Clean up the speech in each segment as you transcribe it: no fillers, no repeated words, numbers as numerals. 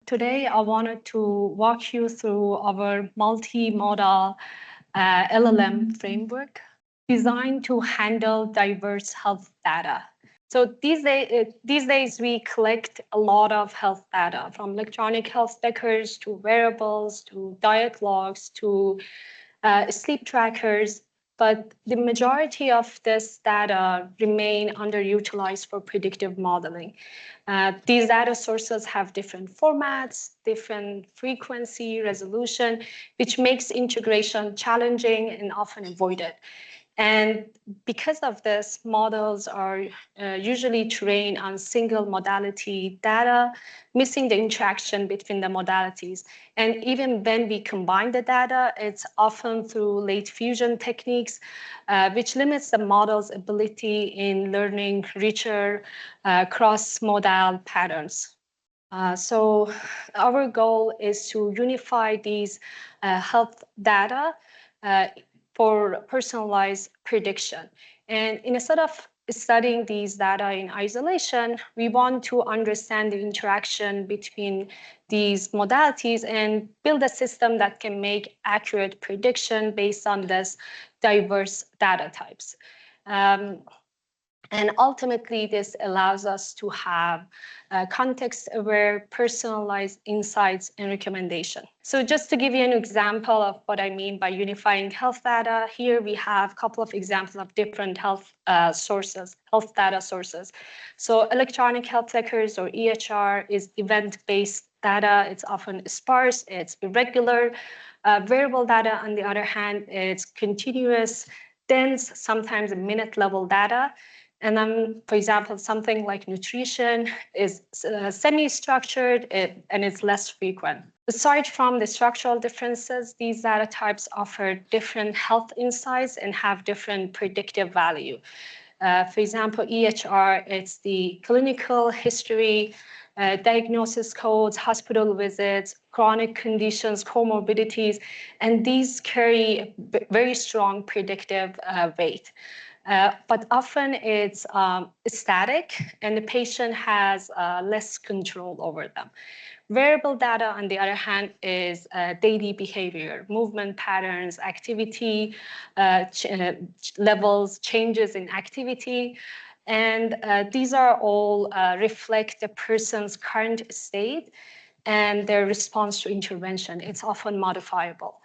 Today, I wanted to walk you through our multimodal LLM framework designed to handle diverse health data. So these days, we collect a lot of health data, from electronic health records to wearables to diet logs to sleep trackers. But the majority of this data remain underutilized for predictive modeling. These data sources have different formats, different frequency, resolution, which makes integration challenging and often avoided. And because of this, models are usually trained on single modality data, missing the interaction between the modalities. And even when we combine the data, it's often through late fusion techniques, which limits the model's ability in learning richer cross-modal patterns. So our goal is to unify these health data for personalized prediction. And instead of studying these data in isolation, we want to understand the interaction between these modalities and build a system that can make accurate prediction based on this diverse data types. And ultimately, this allows us to have context-aware, personalized insights and recommendation. So just to give you an example of what I mean by unifying health data, here we have a couple of examples of different health sources, health data sources. So electronic health records, or EHR, is event-based data. It's often sparse, it's irregular. Wearable data, on the other hand, it's continuous, dense, sometimes minute-level data. And then, for example, something like nutrition is semi-structured and it's less frequent. Aside from the structural differences, these data types offer different health insights and have different predictive value. For example, EHR, it's the clinical history, diagnosis codes, hospital visits, chronic conditions, comorbidities, and these carry very strong predictive weight. But often it's static and the patient has less control over them. Wearable data, on the other hand, is daily behavior, movement patterns, activity levels, changes in activity. And these are all reflect the person's current state and their response to intervention. It's often modifiable.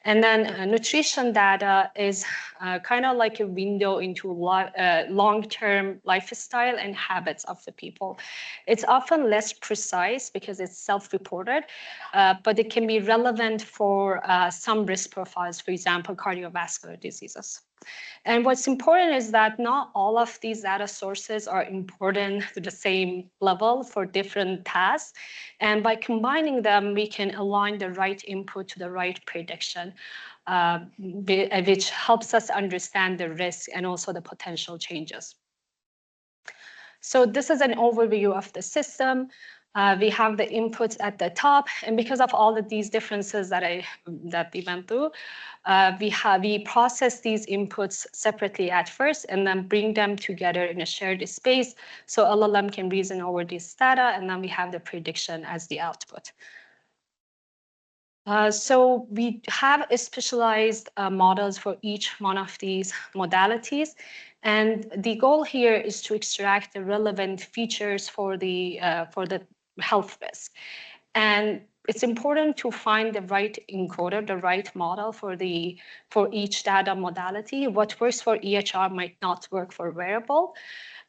And then nutrition data is kind of like a window into long-term lifestyle and habits of the people. It's often less precise because it's self-reported, but it can be relevant for some risk profiles, for example, cardiovascular diseases. And what's important is that not all of these data sources are important to the same level for different tasks. And by combining them, we can align the right input to the right prediction, which helps us understand the risk and also the potential changes. So this is an overview of the system. We have the inputs at the top, and because of all of these differences that we went through, we process these inputs separately at first and then bring them together in a shared space so LLM can reason over this data, and then we have the prediction as the output. So we have specialized models for each one of these modalities. And the goal here is to extract the relevant features for the health risk. And it's important to find the right encoder, the right model for each data modality. What works for EHR might not work for wearable.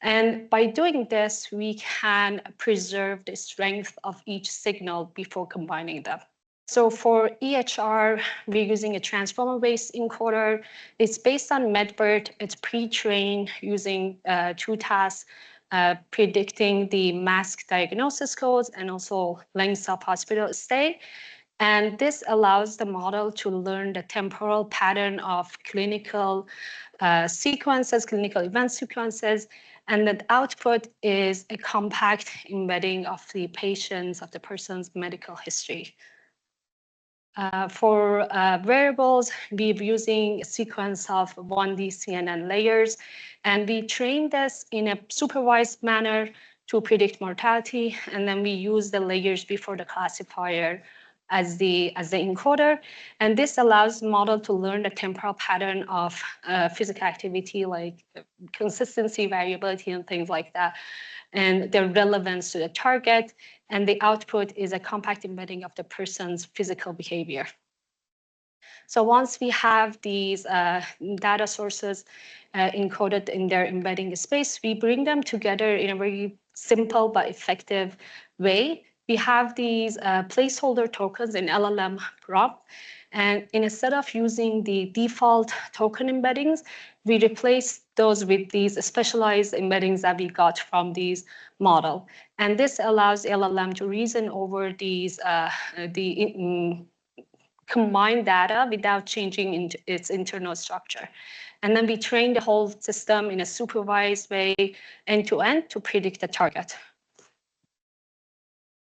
And by doing this, we can preserve the strength of each signal before combining them. So for EHR, we're using a transformer-based encoder. It's based on MedBird. It's pre-trained using two tasks, predicting the mask diagnosis codes and also lengths of hospital stay. And this allows the model to learn the temporal pattern of clinical sequences, clinical event sequences, and the output is a compact embedding of the person's medical history. For variables, we're using a sequence of 1D CNN layers, and we train this in a supervised manner to predict mortality, and then we use the layers before the classifier as the encoder, and this allows the model to learn the temporal pattern of physical activity like consistency, variability, and things like that, and their relevance to the target, and the output is a compact embedding of the person's physical behavior. So once we have these data sources encoded in their embedding space, we bring them together in a very simple but effective way. We have these placeholder tokens in LLM prompt. And instead of using the default token embeddings, we replace those with these specialized embeddings that we got from these model. And this allows LLM to reason over these combine data without changing its internal structure. And then we train the whole system in a supervised way, end-to-end, to predict the target.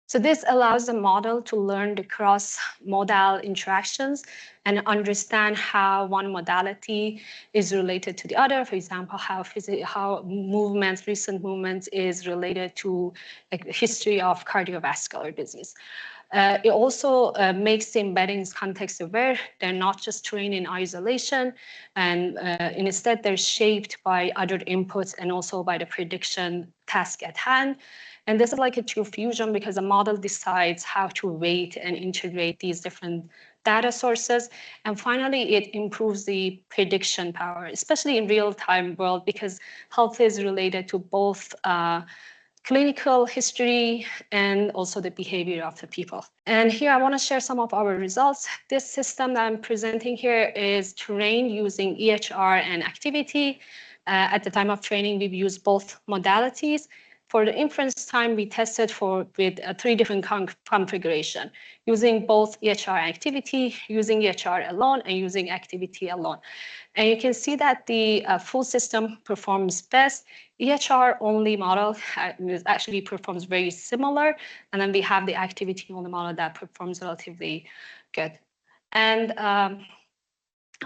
So this allows the model to learn the cross-modal interactions and understand how one modality is related to the other. For example, how movements, recent movements is related to a history of cardiovascular disease. It also makes the embeddings context aware. They're not just trained in isolation, and instead they're shaped by other inputs and also by the prediction task at hand. And this is like a true fusion because the model decides how to weight and integrate these different data sources. And finally, it improves the prediction power, especially in real-time world, because health is related to both clinical history and also the behavior of the people. And here I want to share some of our results. This system that I'm presenting here is trained using EHR and activity. At the time of training, we've used both modalities. For the inference time, we tested with 3 different configuration, using both EHR and activity, using EHR alone, and using activity alone. And you can see that the full system performs best. EHR-only model actually performs very similar, and then we have the activity-only model that performs relatively good. And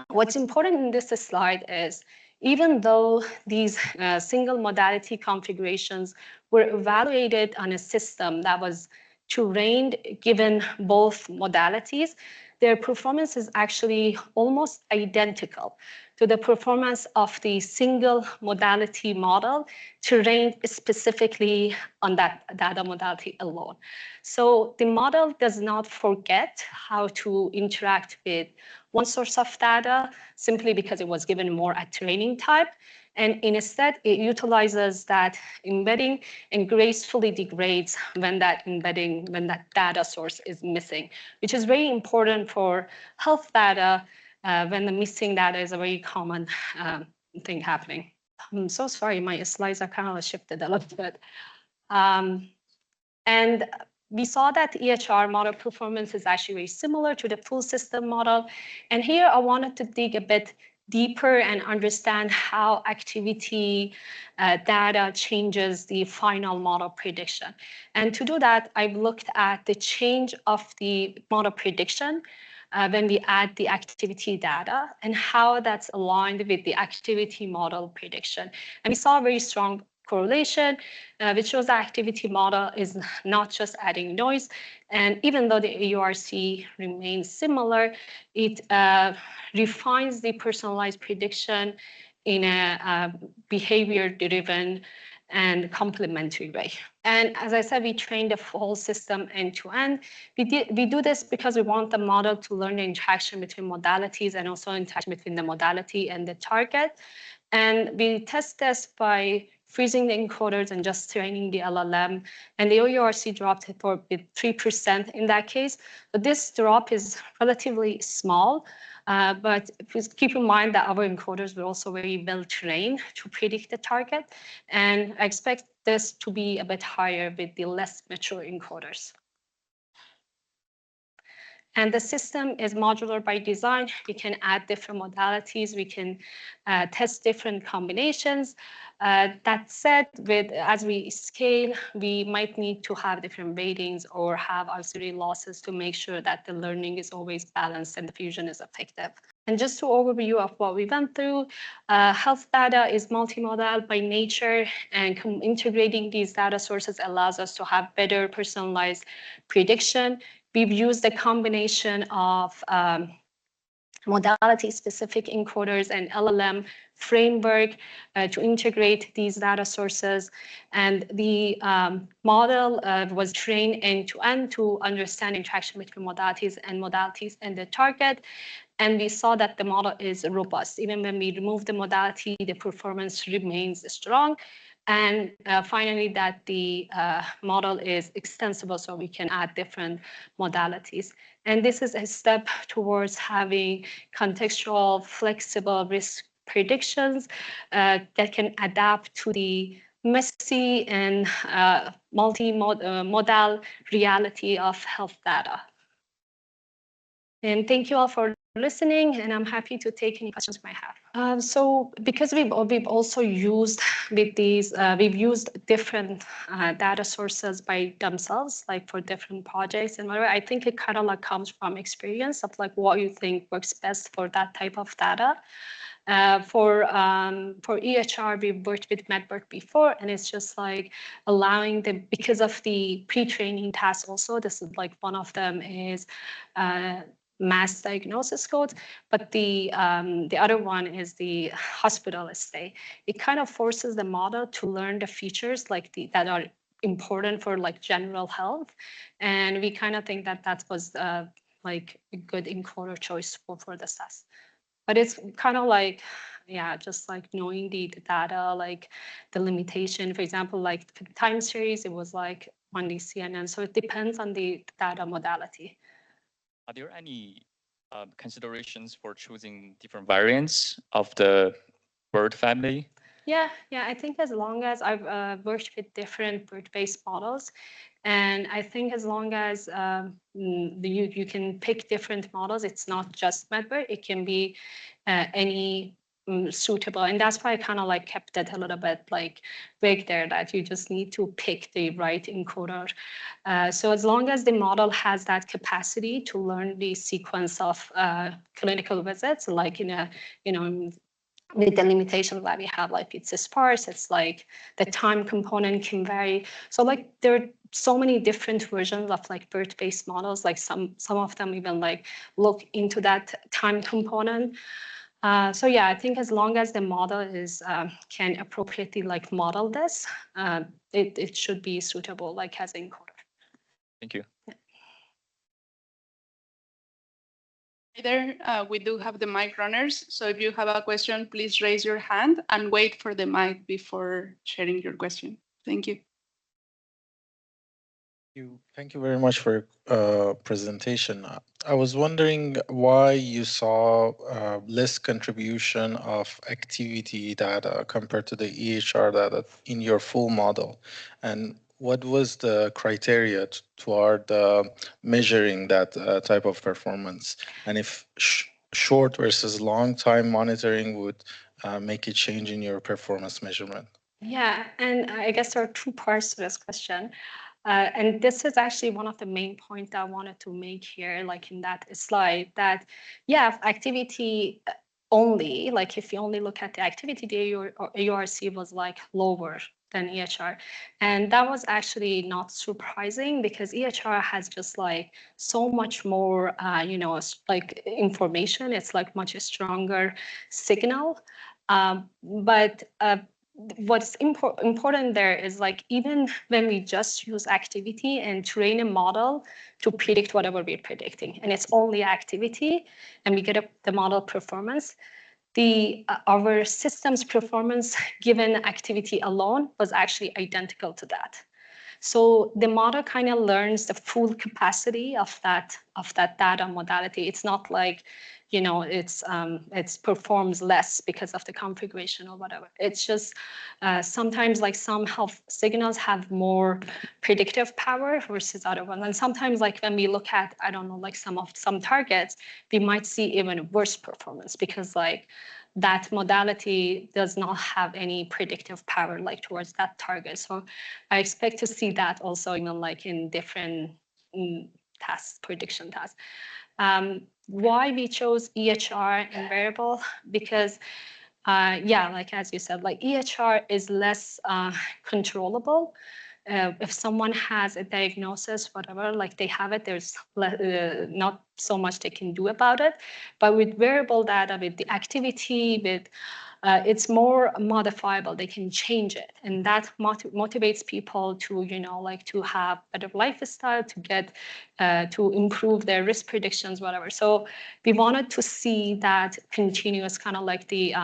what's important in this slide is, even though these single modality configurations were evaluated on a system that was trained given both modalities, their performance is actually almost identical to the performance of the single modality model trained specifically on that data modality alone. So the model does not forget how to interact with one source of data simply because it was given more at training type. And instead, it utilizes that embedding and gracefully degrades when that data source is missing, which is very important for health data when the missing data is a very common thing happening. I'm so sorry, my slides are kind of shifted a little bit. And we saw that the EHR model performance is actually very similar to the full system model. And here I wanted to dig a bit deeper and understand how activity data changes the final model prediction. And to do that, I've looked at the change of the model prediction when we add the activity data and how that's aligned with the activity model prediction. And we saw a very strong correlation, which shows the activity model is not just adding noise. And even though the AURC remains similar, it refines the personalized prediction in a behavior-driven and complementary way. And as I said, we trained the whole system end-to-end. We do this because we want the model to learn the interaction between modalities and also interaction between the modality and the target. And we test this by freezing the encoders and just training the LLM. And the OURC dropped with 3% in that case. But this drop is relatively small. But please keep in mind that our encoders were also very well trained to predict the target. And I expect this to be a bit higher with the less mature encoders. And the system is modular by design. We can add different modalities. We can test different combinations. That said, as we scale, we might need to have different ratings or have auxiliary losses to make sure that the learning is always balanced and the fusion is effective. And just to overview of what we went through, health data is multimodal by nature, and integrating these data sources allows us to have better personalized prediction. We've used a combination of modality-specific encoders and LLM framework to integrate these data sources. And the model was trained end-to-end to understand interaction between modalities and the target. And we saw that the model is robust. Even when we remove the modality, the performance remains strong. And finally, that the model is extensible, so we can add different modalities. And this is a step towards having contextual, flexible risk predictions that can adapt to the messy and multimodal reality of health data. And thank you all for listening, and I'm happy to take any questions you might have. So because we've also used with these, we've used different data sources by themselves, like for different projects and whatever. I think it kind of like comes from experience of like what you think works best for that type of data. For EHR, we've worked with MedBird before, and it's just like allowing them, because of the pre-training tasks also, this is like one of them is mass diagnosis codes, but the other one is the hospital stay. It kind of forces the model to learn the features like that are important for like general health, and we kind of think that that was like a good encoder choice for this test. But it's kind of like, yeah, just like knowing the data, like the limitation. For example, like the time series, it was like 1D CNN, so it depends on the data modality. Are there any considerations for choosing different variants of the bird family? Yeah, I think as long as I've worked with different bird-based models, and I think as long as you can pick different models, it's not just MedBird, it can be any suitable. And that's why I kind of like kept it a little bit like vague there, that you just need to pick the right encoder. So as long as the model has that capacity to learn the sequence of clinical visits, like in a, with the limitations that we have, like it's sparse, it's like the time component can vary. So like there are so many different versions of like bird-based models, like some of them even like look into that time component. So yeah, I think as long as the model is can appropriately like model this, it should be suitable like as an encoder. Thank you. Yeah. There, we do have the mic runners. So if you have a question, please raise your hand and wait for the mic before sharing your question. Thank you. Thank you very much for presentation. I was wondering why you saw less contribution of activity data compared to the EHR data in your full model, and what was the criteria toward measuring that type of performance, and if short versus long time monitoring would make a change in your performance measurement? Yeah, and I guess there are two parts to this question. And this is actually one of the main points that I wanted to make here, like in that slide, that, yeah, activity only, like if you only look at the activity, the AURC was like lower than EHR. And that was actually not surprising because EHR has just like so much more, like information. It's like much stronger signal. But what's important there is like even when we just use activity and train a model to predict whatever we're predicting, and it's only activity, and we get the model performance, our system's performance given activity alone was actually identical to that. So the model kind of learns the full capacity of that data modality. It's not like, you know, it's performs less because of the configuration or whatever. It's just sometimes like some health signals have more predictive power versus other ones. And sometimes like when we look at, I don't know, like some targets, we might see even worse performance because like that modality does not have any predictive power like towards that target. So I expect to see that also even like in different tasks, prediction tasks. Why we chose EHR and wearable? Because yeah, like as you said, like EHR is less controllable. If someone has a diagnosis, whatever, like they have it, there's not so much they can do about it. But with wearable data, with the activity, with it's more modifiable. They can change it, and that motivates people to, you know, like to have better lifestyle, to get to improve their risk predictions, whatever. So we wanted to see that continuous kind of like the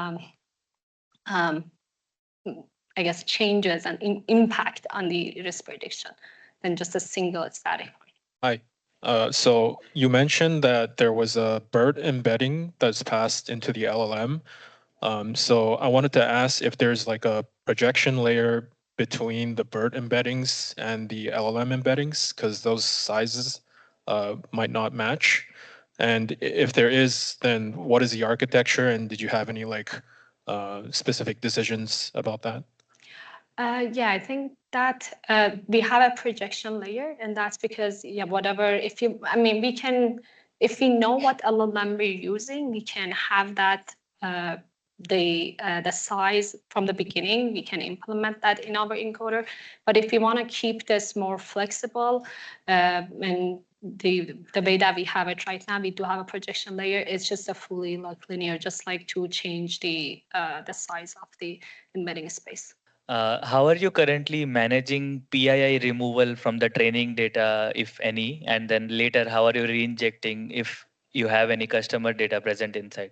I guess changes and impact on the risk prediction than just a single static. Hi. So you mentioned that there was a BERT embedding that's passed into the LLM. So I wanted to ask if there's like a projection layer between the BERT embeddings and the LLM embeddings, because those sizes might not match. And if there is, then what is the architecture? And did you have any like specific decisions about that? Yeah, I think that we have a projection layer, and that's because, yeah, whatever, if you, I mean, we can, if we know what LLM we're using, we can have that, the size from the beginning, we can implement that in our encoder. But if we want to keep this more flexible, and the way that we have it right now, we do have a projection layer. It's just a fully like linear, just like to change the size of the embedding space. How are you currently managing PII removal from the training data, if any? And then later, how are you re-injecting if you have any customer data present inside?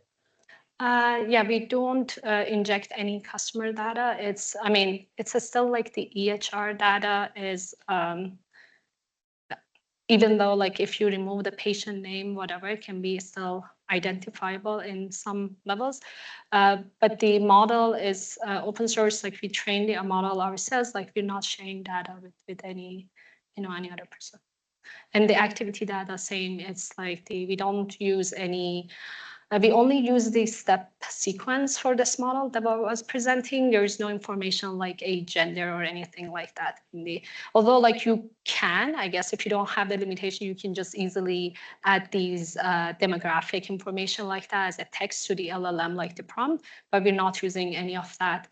Yeah, we don't inject any customer data. It's, I mean, it's still like the EHR data is, even though like if you remove the patient name, whatever, it can be still identifiable in some levels. But the model is open source. Like we train the model ourselves. Like we're not sharing data with any, you know, any other person. And the activity data, same. It's like we don't use any. We only use the step sequence for this model that I was presenting. There is no information like a gender or anything like that. Although like you can, I guess if you don't have the limitation, you can just easily add these demographic information like that as a text to the LLM, like the prompt, but we're not using any of that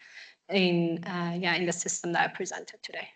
in the system that I presented today.